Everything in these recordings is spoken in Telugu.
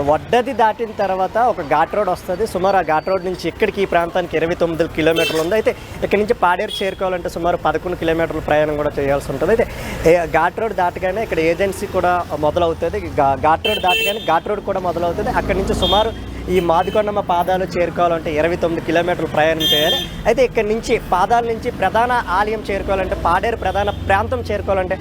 వడ్డది దాటిన తర్వాత ఒక ఘాట్ రోడ్ వస్తుంది. సుమారు ఆ ఘాట్ రోడ్ నుంచి ఇక్కడికి ఈ ప్రాంతానికి 29 కిలోమీటర్లు ఉంది. అయితే ఇక్కడ నుంచి పాడేరు చేరుకోవాలంటే సుమారు 11 కిలోమీటర్ల ప్రయాణం కూడా చేయాల్సి ఉంటుంది. అయితే ఘాట్ రోడ్ దాటగానే ఇక్కడ ఏజెన్సీ కూడా మొదలవుతుంది. ఘాట్ రోడ్ దాటగానే ఘాట్ రోడ్ కూడా మొదలవుతుంది. అక్కడి నుంచి సుమారు ఈ మాదికొండమ్మ పాదాలు చేరుకోవాలంటే 29 కిలోమీటర్లు ప్రయాణం చేయాలి. అయితే ఇక్కడి నుంచి పాదాల నుంచి ప్రధాన ఆలయం చేరుకోవాలంటే పాడేరు ప్రధాన ప్రాంతం చేరుకోవాలంటే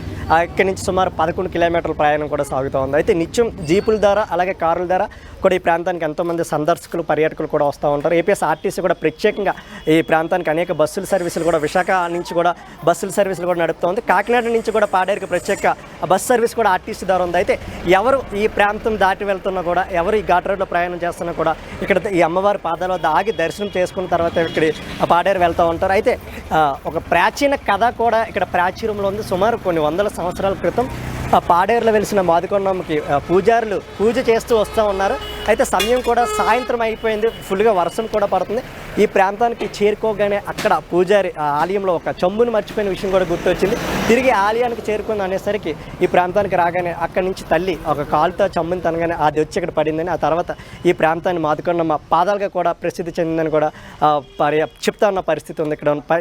ఇక్కడి నుంచి సుమారు 11 కిలోమీటర్ల ప్రయాణం కూడా సాగుతూ ఉంది. అయితే నిత్యం జీపుల ద్వారా అలాగే కారుల ద్వారా కూడా ఈ ప్రాంతానికి ఎంతోమంది సందర్శకులు పర్యాటకులు కూడా వస్తూ ఉంటారు. ఏపీఎస్ఆర్టీసీ కూడా ప్రత్యేకంగా ఈ ప్రాంతానికి అనేక బస్సుల సర్వీసులు కూడా విశాఖ నుంచి కూడా బస్సుల సర్వీసులు కూడా నడుపుతూ ఉంది. కాకినాడ నుంచి కూడా పాడేరుకి ప్రత్యేక బస్సు సర్వీస్ కూడా ఆర్టీసీ ద్వారా ఉంది. అయితే ఎవరు ఈ ప్రాంతం దాటి వెళ్తున్నా కూడా ఎవరు ఈ ఘాట్ రోడ్లో ప్రయాణం చేస్తున్నా కూడా ఇక్కడ ఈ అమ్మవారి పాదాల వద్ద ఆగి దర్శనం చేసుకున్న తర్వాత ఇక్కడ పాడేరు వెళ్తూ ఉంటారు. అయితే ఒక ప్రాచీన కథ కూడా ఇక్కడ ప్రాచుర్యంలో ఉంది. సుమారు కొన్ని వందల సంవత్సరాల క్రితం పాడేరులో వెలిసిన మాదికొండమ్మకి పూజారులు పూజ చేస్తూ వస్తూ ఉన్నారు. అయితే సమయం కూడా సాయంత్రం అయిపోయింది, ఫుల్గా వర్షం కూడా పడుతుంది. ఈ ప్రాంతానికి చేరుకోగానే అక్కడ పూజారి ఆలయంలో ఒక చెంబును మర్చిపోయిన విషయం కూడా గుర్తొచ్చింది. తిరిగి ఆలయానికి చేరుకుంది అనేసరికి ఈ ప్రాంతానికి రాగానే అక్కడి నుంచి తల్లి ఒక కాలుతో చెంబుని తనగానే అది వచ్చి ఇక్కడ పడిందని, ఆ తర్వాత ఈ ప్రాంతాన్ని మాదికొండమ్మ పాదాలుగా కూడా ప్రసిద్ధి చెందిందని కూడా చెప్తున్న పరిస్థితి ఉంది.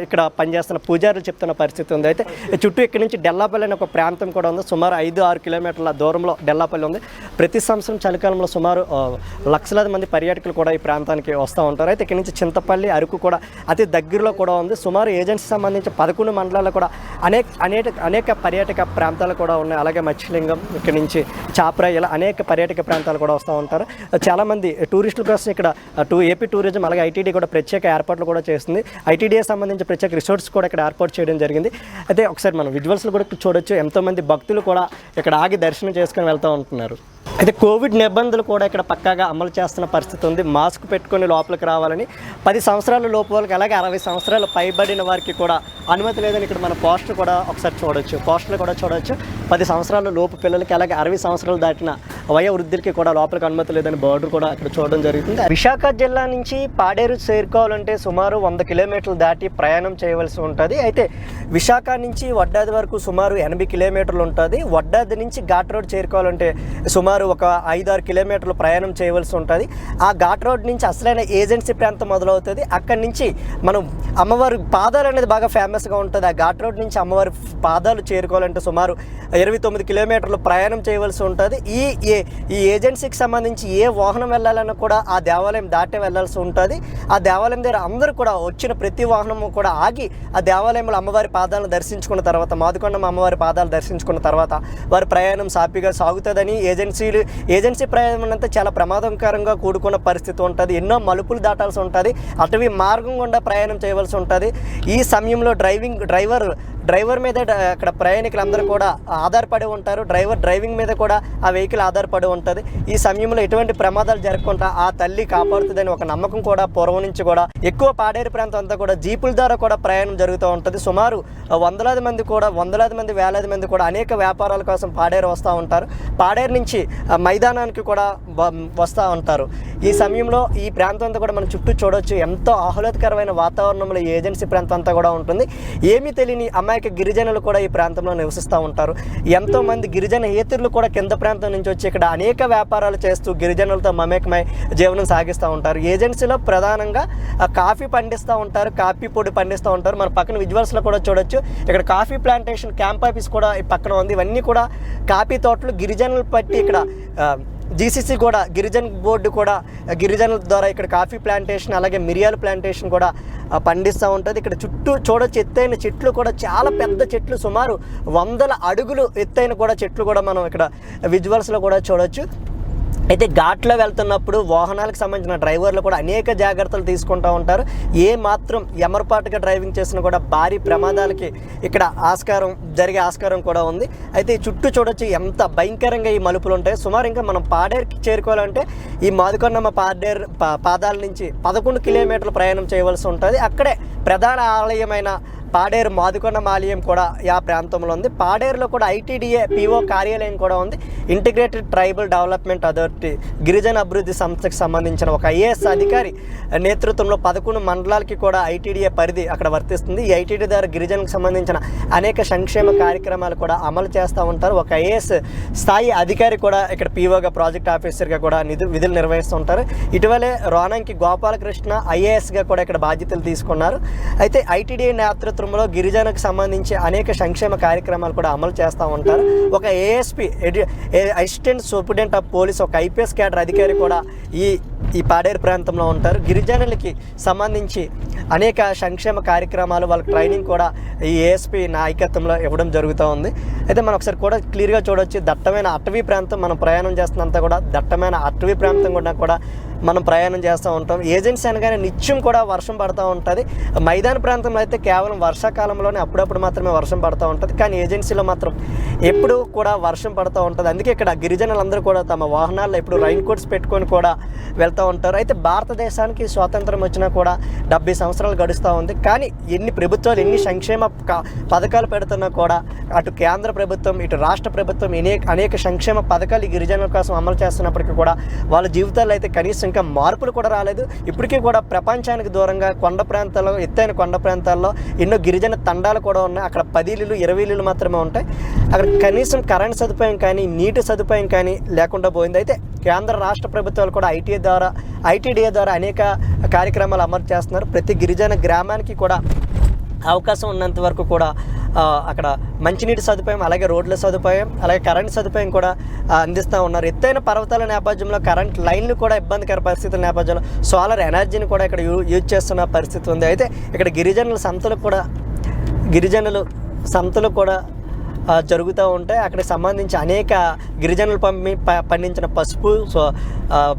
ఇక్కడ పనిచేస్తున్న పూజారులు చెప్తున్న పరిస్థితి ఉంది. అయితే చుట్టూ ఇక్కడ నుంచి డెల్లాపల్లి అనే ఒక ప్రాంతం కూడా ఉంది. సుమారు 5-6 కిలోమీటర్ల దూరంలో డెల్లాపల్లి ఉంది. ప్రతి సంవత్సరం చలికాలంలో సుమారు లక్షలాది మంది పర్యాటకులు కూడా ఈ ప్రాంతానికి వస్తూ ఉంటారు. అయితే ఇక్కడ నుంచి చింతపల్లి, అరకు కూడా అతి దగ్గరలో కూడా ఉంది. సుమారు ఏజెన్సీ సంబంధించి 11 మండలాల్లో కూడా అనేక పర్యాటక ప్రాంతాలు కూడా ఉన్నాయి. అలాగే మత్స్యలింగం, ఇక్కడ నుంచి చాప్రా, ఇలా అనేక పర్యాటక ప్రాంతాలు కూడా వస్తూ ఉంటారు. చాలామంది టూరిస్టుల కోసం ఇక్కడ ఏపీ టూరిజం అలాగే ఐటీడీ కూడా ప్రత్యేక ఏర్పాట్లు కూడా చేస్తుంది. ఐటీడీఏ సంబంధించి ప్రత్యేక రిసార్ట్స్ కూడా ఇక్కడ ఏర్పాటు చేయడం జరిగింది. అయితే ఒకసారి మనం విజువల్స్లో కూడా చూడొచ్చు, ఎంతోమంది భక్తులు కూడా ఇక్కడ ఆగి దర్శనం చేసుకుని వెళ్తూ ఉంటున్నారు. అయితే కోవిడ్ నిబంధనలు కూడా ఇక్కడ పక్కాగా అమలు చేస్తున్న పరిస్థితి ఉంది. మాస్క్ పెట్టుకొని లోపలికి రావాలని 10 సంవత్సరాల లోపు వాళ్ళకి అలాగే 60 సంవత్సరాలు పైబడిన వారికి కూడా అనుమతి లేదని ఇక్కడ మన పోస్టర్ కూడా ఒకసారి చూడొచ్చు. పోస్టర్లు కూడా చూడొచ్చు. 10 సంవత్సరాల లోపు పిల్లలకి అలాగే 60 సంవత్సరాలు దాటిన వయోవృద్ధులకి కూడా లోపలికి అనుమతి లేదని బోర్డు కూడా ఇక్కడ చూడడం జరుగుతుంది. విశాఖ జిల్లా నుంచి పాడేరు చేరుకోవాలంటే సుమారు 100 కిలోమీటర్లు దాటి ప్రయాణం చేయవలసి ఉంటుంది. అయితే విశాఖ నుంచి వడ్డాది వరకు సుమారు 80 కిలోమీటర్లు ఉంటుంది. వడ్డాది నుంచి ఘాట్ రోడ్ చేరుకోవాలంటే సుమారు ఒక 5-6 కిలోమీటర్లు ప్రయాణం చేయవలసి ఉంటుంది. ఆ ఘాట్ రోడ్ నుంచి అసలైన ఏజెన్సీ ప్రాంతం మొదలవుతుంది. అక్కడి నుంచి మనం అమ్మవారి పాదాలు అనేది బాగా ఫేమస్గా ఉంటుంది. ఆ ఘాట్ రోడ్ నుంచి అమ్మవారి పాదాలు చేరుకోవాలంటే సుమారు 29 కిలోమీటర్లు ప్రయాణం చేయవలసి ఉంటుంది. ఈ ఏజెన్సీకి సంబంధించి ఏ వాహనం వెళ్ళాలన్నా కూడా ఆ దేవాలయం దాటే వెళ్ళాల్సి ఉంటుంది. ఆ దేవాలయం దగ్గర అందరూ కూడా వచ్చిన ప్రతి వాహనము కూడా ఆగి ఆ దేవాలయంలో అమ్మవారి పాదాలను దర్శించుకున్న తర్వాత, మాదికొండమ్మ అమ్మవారి పాదాలు దర్శించుకున్న తర్వాత వారి ప్రయాణం సాఫీగా సాగుతుందని ఏజెన్సీ ప్రయాణం అంతా చాలా ప్రమాదకరంగా కూడుకున్న పరిస్థితి ఉంటుంది. ఎన్నో మలుపులు దాటాల్సి ఉంటుంది. అటవీ మార్గం గుండా ప్రయాణం చేయవలసి ఉంటుంది. ఈ సమయంలో డ్రైవర్ మీద అక్కడ ప్రయాణికులందరూ కూడా ఆధారపడి ఉంటారు. డ్రైవింగ్ మీద కూడా ఆ వెహికల్ ఆధారపడి ఉంటుంది. ఈ సమయంలో ఎటువంటి ప్రమాదాలు జరగకుండా ఆ తల్లి కాపాడుతుందని ఒక నమ్మకం కూడా పూర్వం నుంచి కూడా ఎక్కువ పాడేరు ప్రాంతం అంతా కూడా జీపుల ద్వారా కూడా ప్రయాణం జరుగుతూ ఉంటుంది. సుమారు వందలాది మంది వేలాది మంది కూడా అనేక వ్యాపారాల కోసం పాడేరు వస్తూ ఉంటారు. పాడేరు నుంచి మైదానానికి కూడా వస్తూ ఉంటారు. ఈ సమయంలో ఈ ప్రాంతం అంతా కూడా మనం చుట్టూ చూడవచ్చు. ఎంతో ఆహ్లాదకరమైన వాతావరణంలో ఈ ఏజెన్సీ ప్రాంతం అంతా కూడా ఉంటుంది. ఏమీ తెలియని అమాయక గిరిజనులు కూడా ఈ ప్రాంతంలో నివసిస్తూ ఉంటారు. ఎంతోమంది గిరిజన ఏతరులు కూడా కింద ప్రాంతం నుంచి వచ్చి ఇక్కడ అనేక వ్యాపారాలు చేస్తూ గిరిజనులతో మమేకమై జీవనం సాగిస్తూ ఉంటారు. ఏజెన్సీలో ప్రధానంగా కాఫీ పండిస్తూ ఉంటారు, కాఫీ పొడి పండిస్తూ ఉంటారు. మన పక్కన విజువల్స్లో కూడా చూడొచ్చు. ఇక్కడ కాఫీ ప్లాంటేషన్ క్యాంప్ ఆఫీస్ కూడా ఈ పక్కన ఉంది. ఇవన్నీ కూడా కాఫీ తోటలు గిరిజనులు పట్టి ఇక్కడ జీసీసీ కూడా గిరిజన బోర్డు కూడా గిరిజనుల ద్వారా ఇక్కడ కాఫీ ప్లాంటేషన్ అలాగే మిరియాల ప్లాంటేషన్ కూడా పండిస్తూ ఉంటుంది. ఇక్కడ చుట్టూ చూడొచ్చు ఎత్తైన చెట్లు కూడా, చాలా పెద్ద చెట్లు, సుమారు 100 అడుగులు ఎత్తైన కూడా చెట్లు కూడా మనం ఇక్కడ విజువల్స్లో కూడా చూడొచ్చు. అయితే ఘాట్లో వెళ్తున్నప్పుడు వాహనాలకు సంబంధించిన డ్రైవర్లు కూడా అనేక జాగ్రత్తలు తీసుకుంటూ ఉంటారు. ఏ మాత్రం ఎమరపాటుగా డ్రైవింగ్ చేసినా కూడా భారీ ప్రమాదాలకి ఇక్కడ జరిగే ఆస్కారం కూడా ఉంది. అయితే చుట్టూ చూడొచ్చు ఎంత భయంకరంగా ఈ మలుపులు ఉంటాయి. సుమారు ఇంకా మనం పాడేరుకి చేరుకోవాలంటే ఈ మాదికొండమ్మ పాదాల నుంచి 11 కిలోమీటర్ల ప్రయాణం చేయవలసి ఉంటుంది. అక్కడే ప్రధాన ఆలయమైన పాడేరు మాదుకొండ ఆలయం కూడా ఆ ప్రాంతంలో ఉంది. పాడేరులో కూడా ఐటీడీఏ పిఓ కార్యాలయం కూడా ఉంది. ఇంటిగ్రేటెడ్ ట్రైబల్ డెవలప్మెంట్ అథారిటీ గిరిజన అభివృద్ధి సంస్థకు సంబంధించిన ఒక ఐఏఎస్ అధికారి నేతృత్వంలో 11 మండలాలకి కూడా ఐటీడీఏ పరిధి అక్కడ వర్తిస్తుంది. ఈ ఐటీడీ ద్వారా గిరిజనకు సంబంధించిన అనేక సంక్షేమ కార్యక్రమాలు కూడా అమలు చేస్తూ ఉంటారు. ఒక ఐఏఎస్ స్థాయి అధికారి కూడా ఇక్కడ పిఓగా ప్రాజెక్ట్ ఆఫీసర్గా కూడా విధులు నిర్వహిస్తూ ఉంటారు. ఇటీవలే రోనంకి గోపాలకృష్ణ ఐఏఎస్గా కూడా ఇక్కడ బాధ్యతలు తీసుకున్నారు. అయితే ఐటీడీఏ నేతృత్వంలో గిరిజనకు సంబంధించి అనేక సంక్షేమ కార్యక్రమాలు కూడా అమలు చేస్తూ ఉంటారు. ఒక ASP assistant superintendent of police ఒక ఐపీఎస్ క్యాడర్ అధికారి కూడా ఈ పాడేరు ప్రాంతంలో ఉంటారు. గిరిజనులకి సంబంధించి అనేక సంక్షేమ కార్యక్రమాలు వాళ్ళకి ట్రైనింగ్ కూడా ఈ ఏఎస్పీ నాయకత్వంలో ఇవ్వడం జరుగుతూ ఉంది. అయితే మనం ఒకసారి కూడా క్లియర్గా చూడవచ్చు, దట్టమైన అటవీ ప్రాంతం మనం ప్రయాణం చేస్తున్నంత కూడా దట్టమైన అటవీ ప్రాంతం కూడా మనం ప్రయాణం చేస్తూ ఉంటాం. ఏజెన్సీ అనగానే నిత్యం కూడా వర్షం పడుతూ ఉంటుంది. మైదాన ప్రాంతంలో అయితే కేవలం వర్షాకాలంలోనే అప్పుడప్పుడు మాత్రమే వర్షం పడుతూ ఉంటుంది. కానీ ఏజెన్సీలో మాత్రం ఎప్పుడు కూడా వర్షం పడుతూ ఉంటుంది. అందుకే ఇక్కడ గిరిజనులందరూ కూడా తమ వాహనాల్లో ఎప్పుడు రైన్ కోట్స్ పెట్టుకొని కూడా వెళ్తూ ఉంటారు. అయితే భారతదేశానికి స్వాతంత్రం వచ్చినా కూడా 70 సంవత్సరాలు గడుస్తూ ఉంది. కానీ ఎన్ని ప్రభుత్వాలు ఎన్ని సంక్షేమ పథకాలు పెడుతున్నా కూడా అటు కేంద్ర ప్రభుత్వం ఇటు రాష్ట్ర ప్రభుత్వం అనేక సంక్షేమ పథకాలు ఈ గిరిజనుల కోసం అమలు చేస్తున్నప్పటికీ కూడా వాళ్ళ జీవితాల్లో అయితే కనీసం ఇంకా మార్పులు కూడా రాలేదు. ఇప్పటికీ కూడా ప్రపంచానికి దూరంగా కొండ ప్రాంతాల్లో ఎత్తైన కొండ ప్రాంతాల్లో ఎన్నో గిరిజన తండాలు కూడా ఉన్నాయి. అక్కడ 10 ఇళ్ళు 20 ఇళ్ళు మాత్రమే ఉంటాయి. అక్కడ కనీసం కరెంట్ సదుపాయం కానీ నీటి సదుపాయం కానీ లేకుండా పోయింది. అయితే కేంద్ర రాష్ట్ర ప్రభుత్వాలు కూడా ఐటీడీఏ ద్వారా అనేక కార్యక్రమాలు అమలు చేస్తున్నారు. ప్రతి గిరిజన గ్రామానికి కూడా అవకాశం ఉన్నంత వరకు కూడా అక్కడ మంచినీటి సదుపాయం, అలాగే రోడ్ల సదుపాయం, అలాగే కరెంట్ సదుపాయం కూడా అందిస్తూ ఉన్నారు. ఎత్తైన పర్వతాల నేపథ్యంలో కరెంట్ లైన్లు కూడా ఇబ్బందికర పరిస్థితుల నేపథ్యంలో సోలార్ ఎనర్జీని కూడా ఇక్కడ యూజ్ చేస్తున్న పరిస్థితి ఉంది. అయితే ఇక్కడ గిరిజనుల సంతలు కూడా జరుగుతూ ఉంటాయి. అక్కడికి సంబంధించి అనేక గిరిజనులు పండించిన పసుపు,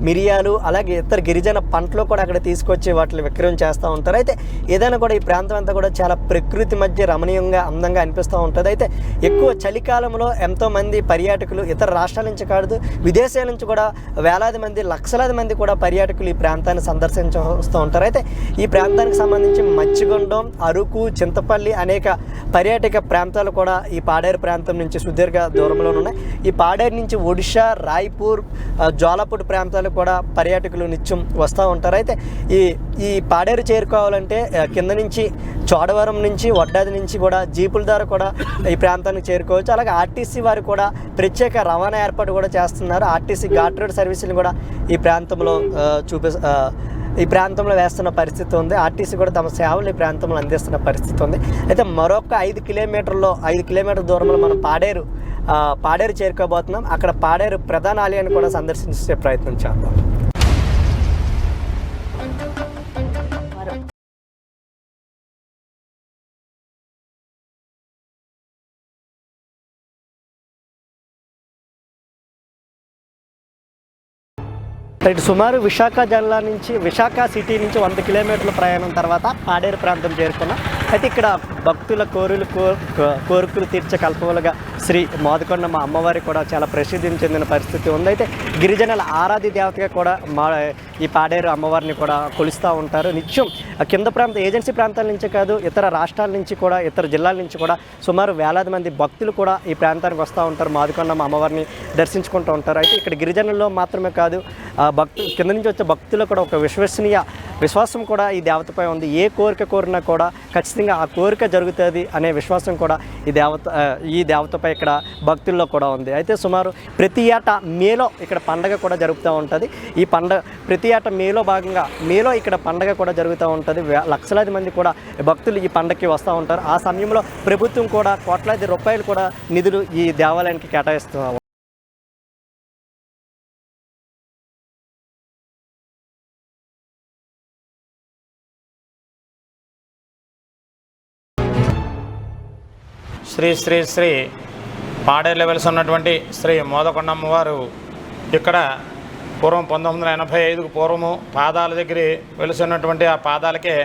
మిరియాలు, అలాగే ఇతర గిరిజన పంటలు కూడా అక్కడ తీసుకొచ్చి వాటిని విక్రయం చేస్తూ ఉంటారు. అయితే ఏదైనా కూడా ఈ ప్రాంతం అంతా కూడా చాలా ప్రకృతి మధ్య రమణీయంగా అందంగా అనిపిస్తూ ఉంటుంది. అయితే ఎక్కువ చలికాలంలో ఎంతోమంది పర్యాటకులు ఇతర రాష్ట్రాల నుంచి కాదు విదేశాల నుంచి కూడా వేలాది మంది లక్షలాది మంది కూడా పర్యాటకులు ఈ ప్రాంతాన్ని సందర్శించవస్తూ ఉంటారు. అయితే ఈ ప్రాంతానికి సంబంధించి మచ్చిగొండం, అరకు, చింతపల్లి అనేక పర్యాటక ప్రాంతాలు కూడా ఈ పాడేరు ప్రాంతం నుంచి సుదీర్ఘ దూరంలో ఉన్నాయి. ఈ పాడేరు నుంచి ఒడిషా, రాయ్పూర్, జ్వాలాపూట్ ప్రాంతాలు కూడా పర్యాటకులు నిత్యం వస్తూ ఉంటారు. అయితే ఈ పాడేరు చేరుకోవాలంటే కింద నుంచి చోడవరం నుంచి వడ్డాది నుంచి కూడా జీపుల ద్వారా కూడా ఈ ప్రాంతానికి చేరుకోవచ్చు. అలాగే ఆర్టీసీ వారు కూడా ప్రత్యేక రవాణా ఏర్పాటు కూడా చేస్తున్నారు. ఆర్టీసీ ఘాట్ రోడ్ సర్వీసులు కూడా ఈ ప్రాంతంలో వేస్తున్న పరిస్థితి ఉంది. ఆర్టీసీ కూడా తమ సేవలు ఈ ప్రాంతంలో అందిస్తున్న పరిస్థితి ఉంది. అయితే మరొక 5 కిలోమీటర్ల దూరంలో మనం పాడేరు చేరుకోబోతున్నాం. అక్కడ పాడేరు ప్రధాన ఆలయాన్ని కూడా సందర్శించే ప్రయత్నం చేద్దాం. ఇటు సుమారు విశాఖ సిటీ నుంచి 100 కిలోమీటర్ల ప్రయాణం తర్వాత పాడేరు ప్రాంతం చేరుకున్నాం. అయితే ఇక్కడ భక్తుల కోరికలు తీర్చే కల్పవలుగా శ్రీ మాదుకొండమ్మ అమ్మవారి కూడా చాలా ప్రసిద్ధిని చెందిన పరిస్థితి ఉంది. అయితే గిరిజనుల ఆరాధ్య దేవతగా కూడా ఈ పాడేరు అమ్మవారిని కూడా కొలుస్తూ ఉంటారు. నిత్యం కింద ఏజెన్సీ ప్రాంతాల నుంచి కాదు ఇతర రాష్ట్రాల నుంచి కూడా ఇతర జిల్లాల నుంచి కూడా సుమారు వేలాది మంది భక్తులు కూడా ఈ ప్రాంతానికి వస్తూ ఉంటారు. మాదుకొండమ్మ అమ్మవారిని దర్శించుకుంటూ ఉంటారు. అయితే ఇక్కడ గిరిజనుల్లో మాత్రమే కాదు కింద నుంచి వచ్చే భక్తులు కూడా ఒక విశ్వాసం కూడా ఈ దేవతపై ఉంది. ఏ కోరిక కోరినా కూడా ఖచ్చితంగా ఆ కోరిక జరుగుతుంది అనే విశ్వాసం కూడా ఈ దేవతపై ఇక్కడ భక్తుల్లో కూడా ఉంది. అయితే సుమారు ప్రతి ఏటా మేలో ఇక్కడ పండగ కూడా జరుగుతూ ఉంటుంది. ఈ పండగ ప్రతి ఏటా మేలో ఇక్కడ పండగ కూడా జరుగుతూ ఉంటుంది. లక్షలాది మంది కూడా భక్తులు ఈ పండగకి వస్తూ ఉంటారు. ఆ సమయంలో ప్రభుత్వం కూడా కోట్లాది రూపాయలు కూడా నిధులు ఈ దేవాలయానికి కేటాయిస్తున్నారు. శ్రీ శ్రీ శ్రీ పాడేరులో వెలిసి ఉన్నటువంటి శ్రీ మోదకొండమ్మ వారు ఇక్కడ పూర్వం 1985కు పూర్వము పాదాల దగ్గర వెలిసి ఉన్నటువంటి ఆ పాదాలకే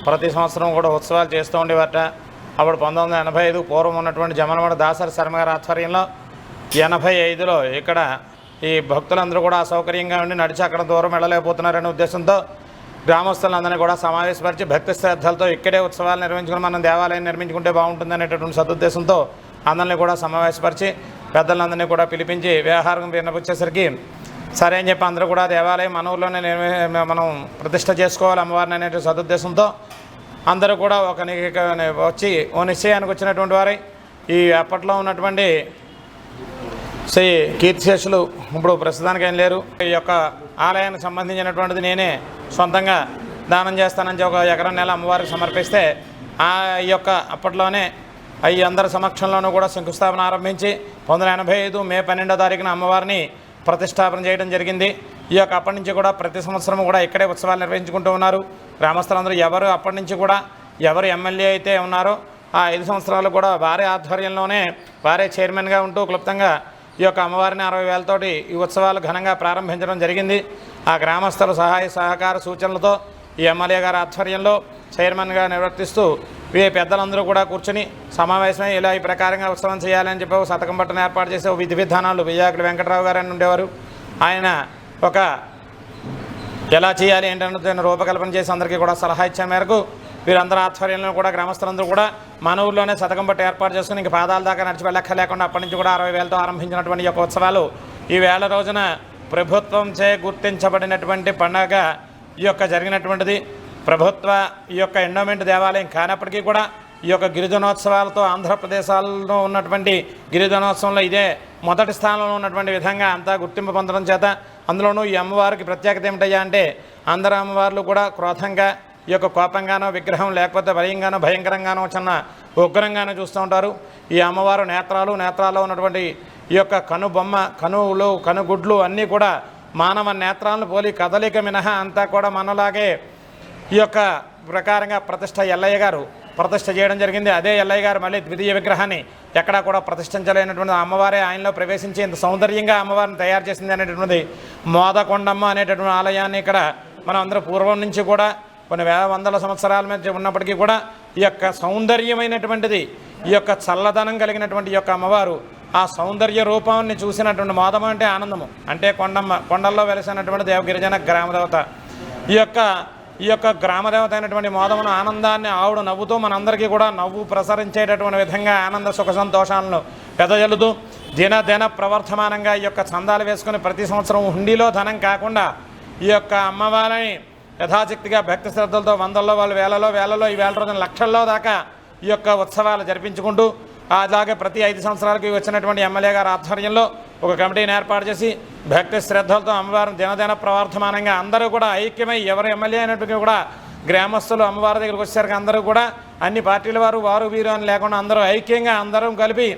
ప్రతి సంవత్సరం కూడా ఉత్సవాలు చేస్తూ ఉండేవారట. అప్పుడు 1985కు పూర్వం ఉన్నటువంటి జమలమడ దాసరి శర్మ గారి ఆధ్వర్యంలో 85లో ఇక్కడ ఈ భక్తులందరూ కూడా అసౌకర్యంగా ఉండి నడిచి అక్కడ దూరం వెళ్ళలేకపోతున్నారనే ఉద్దేశంతో గ్రామస్తులందరినీ కూడా సమావేశపరిచి భక్తి శ్రద్ధలతో ఇక్కడే ఉత్సవాలు నిర్వహించుకుని మనం దేవాలయం నిర్మించుకుంటే బాగుంటుంది అనేటటువంటి సదుద్దేశంతో అందరినీ కూడా సమావేశపరిచి పెద్దలందరినీ కూడా పిలిపించి వ్యవహారం వినపొచ్చేసరికి సరే అని చెప్పి అందరూ కూడా దేవాలయం మన ఊర్లోనే మనం ప్రతిష్ట చేసుకోవాలి అమ్మవారిని అనే సదుద్దేశంతో అందరూ కూడా వచ్చి ఓ నిశ్చయానికి వచ్చినటువంటి వారై ఈ అప్పట్లో ఉన్నటువంటి శ్రీ కీర్తిశేషులు ఇప్పుడు ప్రస్తుతానికి ఏం లేరు. ఈ యొక్క ఆలయానికి సంబంధించినటువంటిది నేనే సొంతంగా దానం చేస్తానని ఒక ఎకరం నెల అమ్మవారికి సమర్పిస్తే ఈ యొక్క అప్పట్లోనే ఈ అందరి సమక్షంలోనూ కూడా శంకుస్థాపన ఆరంభించి 1985 మే 12వ తారీఖున అమ్మవారిని ప్రతిష్టాపన చేయడం జరిగింది. ఈ యొక్క అప్పటి నుంచి కూడా ప్రతి సంవత్సరం కూడా ఇక్కడే ఉత్సవాలు నిర్వహించుకుంటూ ఉన్నారు. గ్రామస్తులందరూ ఎవరు అప్పటి నుంచి కూడా ఎవరు ఎమ్మెల్యే అయితే ఉన్నారో ఆ 5 సంవత్సరాలు కూడా వారి ఆధ్వర్యంలోనే వారే చైర్మన్గా ఉంటూ క్లుప్తంగా ఈ యొక్క అమ్మవారిని 60,000తోటి ఈ ఉత్సవాలు ఘనంగా ప్రారంభించడం జరిగింది. ఆ గ్రామస్తుల సహాయ సహకార సూచనలతో ఈ ఎమ్మెల్యే గారి ఆధ్వర్యంలో చైర్మన్గా నిర్వర్తిస్తూ ఈ పెద్దలందరూ కూడా కూర్చొని సమావేశమై ఇలా ఈ ప్రకారంగా ఉత్సవం చేయాలని చెప్పి శతకం పట్టణ ఏర్పాటు చేసే విధి విధానాలు విజయాకుడి వెంకటరావు గారు అని ఉండేవారు. ఆయన ఒక ఎలా చేయాలి ఏంటన్నది రూపకల్పన చేసి అందరికీ కూడా సలహా ఇచ్చే మేరకు వీరందరూ ఆధ్వర్యంలో కూడా గ్రామస్తులందరూ కూడా మన ఊళ్ళోనే శతకం పట్టు ఏర్పాటు చేసుకుని ఇంక పాదాల దాకా నడిచి వెళ్ళక్క లేకుండా అప్పటి నుంచి కూడా 60,000తో ఆరంభించినటువంటి యొక్క ఉత్సవాలు ఈ వేళ రోజున ప్రభుత్వంచే గుర్తించబడినటువంటి పండగ ఈ యొక్క జరిగినటువంటిది. ప్రభుత్వ ఈ యొక్క ఎండోమెంట్ దేవాలయం కానప్పటికీ కూడా ఈ యొక్క గిరిజనోత్సవాలతో ఆంధ్రప్రదేశ్లో ఉన్నటువంటి గిరిజనోత్సవంలో ఇదే మొదటి స్థానంలో ఉన్నటువంటి విధంగా అంతా గుర్తింపు పొందడం చేత అందులోనూ ఈ అమ్మవారికి ప్రత్యేకత ఏమిటయ్యా అంటే అందరు అమ్మవార్లు కూడా క్రోధంగా ఈ యొక్క కోపంగానో విగ్రహం లేకపోతే భయంగానో భయంకరంగానో చిన్న ఉగ్రంగానో చూస్తూ ఉంటారు. ఈ అమ్మవారు నేత్రాల్లో ఉన్నటువంటి ఈ యొక్క కనుబొమ్మ కనువులు కనుగుడ్లు అన్నీ కూడా మానవ నేత్రాలను పోలి కదలిక మినహా అంతా కూడా మనలాగే ఈ యొక్క ప్రకారంగా ప్రతిష్ట ఎల్లయ్య గారు ప్రతిష్ట చేయడం జరిగింది. అదే ఎల్లయ్య గారు మళ్ళీ ద్వితీయ విగ్రహాన్ని ఎక్కడా కూడా ప్రతిష్ఠించలేనటువంటి అమ్మవారే ఆయనలో ప్రవేశించి ఇంత సౌందర్యంగా అమ్మవారిని తయారు చేసింది అనేటటువంటిది మోదకొండమ్మ అనేటటువంటి ఆలయాన్ని ఇక్కడ మనం అందరూ పూర్వం నుంచి కూడా కొన్ని వందల సంవత్సరాల మీద ఉన్నప్పటికీ కూడా ఈ యొక్క సౌందర్యమైనటువంటిది ఈ యొక్క చల్లదనం కలిగినటువంటి ఈ యొక్క అమ్మవారు ఆ సౌందర్య రూపాన్ని చూసినటువంటి మోదం అంటే ఆనందము అంటే కొండల్లో వెలిసినటువంటి గిరిజన గ్రామదేవత ఈ యొక్క గ్రామదేవత అయినటువంటి మోదమును ఆనందాన్ని ఆవిడ నవ్వుతూ మనందరికీ కూడా నవ్వు ప్రసరించేటటువంటి విధంగా ఆనంద సుఖ సంతోషాలను పెదజల్లుతూ దిన ప్రవర్తమానంగా ఈ యొక్క చందాలు వేసుకుని ప్రతి సంవత్సరం హుండీలో ధనం కాకుండా ఈ యొక్క అమ్మవారిని యథాశక్తిగా భక్తి శ్రద్ధలతో వందల్లో వాళ్ళు వేలలో ఈ వేల రోజున లక్షల్లో దాకా ఈ యొక్క ఉత్సవాలు జరిపించుకుంటూ అలాగే ప్రతి 5 సంవత్సరాలకి వచ్చినటువంటి ఎమ్మెల్యే గారి ఆధ్వర్యంలో ఒక కమిటీని ఏర్పాటు చేసి భక్తి శ్రద్ధలతో అమ్మవారిని దిన ప్రవర్తమానంగా అందరూ కూడా ఐక్యమై ఎవరు ఎమ్మెల్యే అయినట్టుగా కూడా గ్రామస్తులు అమ్మవారి దగ్గరికి వచ్చేసరికి అందరూ కూడా అన్ని పార్టీల వారు వీరు అని లేకుండా అందరూ ఐక్యంగా అందరం కలిపి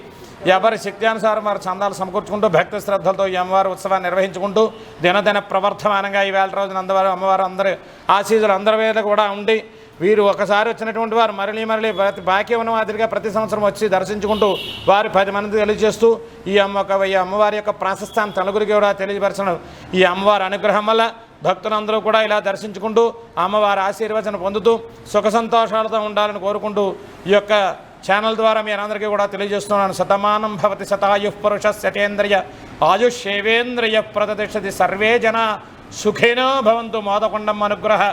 ఎవరి శక్త్యానుసారం వారు చందాలు సమకూర్చుకుంటూ భక్తి శ్రద్ధలతో ఈ అమ్మవారి ఉత్సవాన్ని నిర్వహించుకుంటూ దిన ప్రవర్తమానంగా ఈ వేళ రోజున అమ్మవారు అందరి ఆశీస్సులు అందరి మీద కూడా ఉండి వీరు ఒకసారి వచ్చినటువంటి వారు మరలి బాకీ ఉన్న మాదిరిగా ప్రతి సంవత్సరం వచ్చి దర్శించుకుంటూ వారు 10 మంది తెలియజేస్తూ ఈ అమ్మవారి యొక్క ప్రాశస్త్యాన్ని తలుగురికి కూడా తెలియపరచడం ఈ అమ్మవారి అనుగ్రహం వల్ల భక్తులందరూ కూడా ఇలా దర్శించుకుంటూ అమ్మవారి ఆశీర్వచనం పొందుతూ సుఖ సంతోషాలతో ఉండాలని కోరుకుంటూ ఈ యొక్క ఛానల్ ద్వారా మీరందరికీ కూడా తెలియజేస్తున్నాను. శతమానం భవతి శతాయుః పురుషः శతేంద్రియ ఆయుష్యేవేంద్రియ ప్రతిష్టతి సర్వే జన సుఖేనో భవంతు మోదకొండమ్మ అనుగ్రహ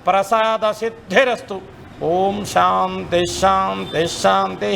ప్రసాద సిద్ధిరస్తు. ఓం శాంతి శాంతి శాంతి.